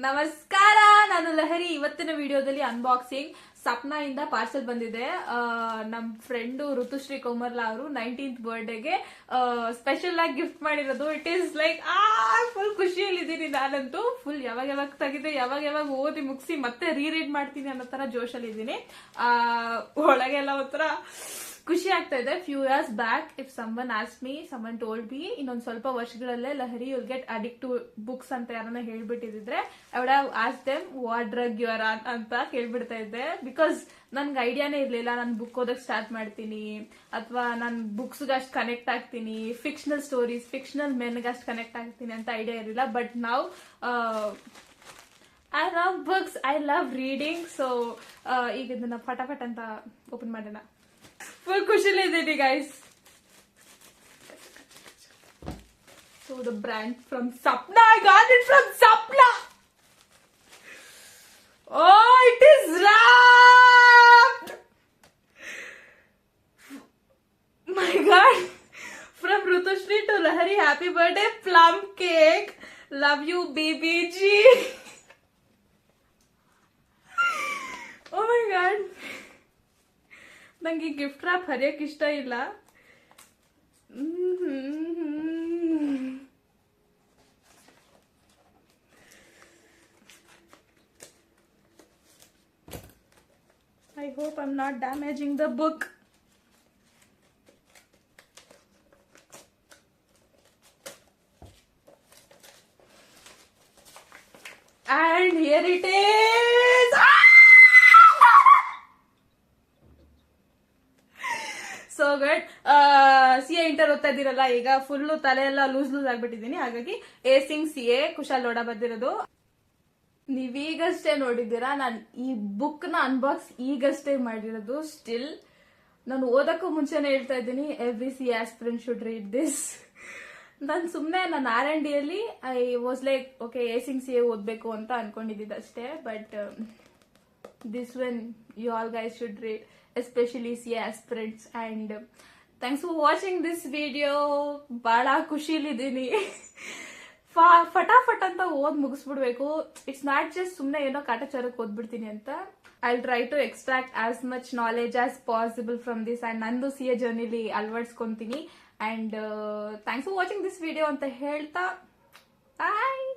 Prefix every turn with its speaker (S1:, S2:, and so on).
S1: ನಮಸ್ಕಾರ, ನಾನು ಲಹರಿ. ಇವತ್ತಿನ ವಿಡಿಯೋದಲ್ಲಿ ಅನ್ಬಾಕ್ಸಿಂಗ್ ಸಪ್ನಾ ಇಂದ ಪಾರ್ಸೆಲ್ ಬಂದಿದೆ. ನಮ್ ಫ್ರೆಂಡ್ ಋತುಶ್ರೀ ಕೋಮರ್ಲಾ ಅವರು 19th ಬರ್ಡೇಗೆ ಸ್ಪೆಷಲ್ ಆಗಿ ಗಿಫ್ಟ್ ಮಾಡಿರೋದು. ಇಟ್ ಈಸ್ ಲೈಕ್ ಫುಲ್ ಖುಷಿಯಲ್ಲಿದ್ದೀನಿ ನಾನಂತೂ. ಫುಲ್ ಯಾವಾಗ ತೆಗಿದೆ, ಯಾವಾಗ ಓದಿ ಮುಗಿಸಿ ಮತ್ತೆ ರೀಡ್ ಮಾಡ್ತೀನಿ ಅನ್ನೋ ತರ ಜೋಶಲ್ಲಿ ಇದ್ದೀನಿ. ಒಳಗೆಲ್ಲ ಒಂಥರ ಖುಷಿ ಆಗ್ತಾ ಇದೆ. Few years back if someone ask me, someone told me, ಇನ್ನೊಂದ್ ಸ್ವಲ್ಪ ವರ್ಷಗಳಲ್ಲೇ Lahari will get addict to books ಅಂತ ಯಾರನ್ನ ಹೇಳ್ಬಿಟ್ಟಿದ್ರೆ I would have asked them what drug you are on ಅಂತ ಕೇಳ್ಬಿಡ್ತಾ ಇದ್ದೆ. ಬಿಕಾಸ್ ನನ್ಗೆ ಐಡಿಯಾನೇ ಇರ್ಲಿಲ್ಲ ನಾನು ಬುಕ್ ಓದಕ್ ಸ್ಟಾರ್ಟ್ ಮಾಡ್ತೀನಿ ಅಥವಾ ನಾನು ಬುಕ್ಸ್ಗೆ ಅಷ್ಟು ಕನೆಕ್ಟ್ ಆಗ್ತೀನಿ, ಫಿಕ್ಷನಲ್ ಸ್ಟೋರೀಸ್, ಫಿಕ್ಷನಲ್ ಮೆನ್ಗೆ ಅಷ್ಟು ಕನೆಕ್ಟ್ ಆಗ್ತೀನಿ ಅಂತ ಐಡಿಯಾ ಇರಲಿಲ್ಲ. ಬಟ್ ನಾವು I love books, I love reading. So ಈಗ ಇದನ್ನ ಫಟಾಫಟ್ ಅಂತ ಓಪನ್ ಮಾಡೋಣ. ಫುಲ್ ಖುಷಿಲಿದ್ದೀನಿ guys. So the brand from Sapna, I got it from Sapna. Oh, it is wrapped. My God. From Rutushri to Lahari, happy birthday, plum cake. Love you, BBG. Oh my God. ನಂಗೆ gift rap ಹರಿಯಕ್ಕೆ ಇಷ್ಟ ಇಲ್ಲ. I hope I'm not damaging the book. And here it is. So good. CA inter ಓದ್ತಾ ಇದ್ದೀರಲ್ಲ, ಈಗ full ತಲೆ ಎಲ್ಲ loose ಆಗ್ಬಿಟ್ಟಿದ್ದೀನಿ. ಹಾಗಾಗಿ ಏಸಿಂಗ್ CA Kushal ಲೋಡ ಬಂದಿರೋದು. ನೀವೀಗಷ್ಟೇ ನೋಡಿದ್ದೀರಾ. ನಾನು ಈ ಬುಕ್ ನ ಅನ್ಬಾಕ್ಸ್ ಈಗಷ್ಟೇ ಮಾಡಿರೋದು. ಸ್ಟಿಲ್ ನಾನು ಓದಕ್ಕೂ ಮುಂಚೆನೆ ಹೇಳ್ತಾ ಇದ್ದೀನಿ, every CA aspirant should read this. ನಾನು ಸುಮ್ಮನೆ ನನ್ನ R&D ಅಲ್ಲಿ I was like okay acing CA ಓದ್ಬೇಕು ಅಂತ ಅನ್ಕೊಂಡಿದ್ದೆ ಅಷ್ಟೇ. But this one you all guys should read, especially CA aspirants. And thanks for watching this video. ಬಹಳ ಖುಷಿಲಿದ್ದೀನಿ. ಫಟಾಫಟ್ ಅಂತ ಓದ್ ಮುಗಿಸ್ಬಿಡ್ಬೇಕು. ಇಟ್ಸ್ ನಾಟ್ ಜಸ್ಟ್ ಸುಮ್ನೆ ಏನೋ ಕಾಟಾಚಾರಕ್ಕೆ ಓದ್ಬಿಡ್ತೀನಿ ಅಂತ. I try to extract as much knowledge as possible from this and ನಂದು CA ಜರ್ನಿಲಿ ಅಳವಡಿಸ್ಕೊಂತೀನಿ. And thanks for watching this video ಅಂತ ಹೇಳ್ತಾ ಬಾಯ್.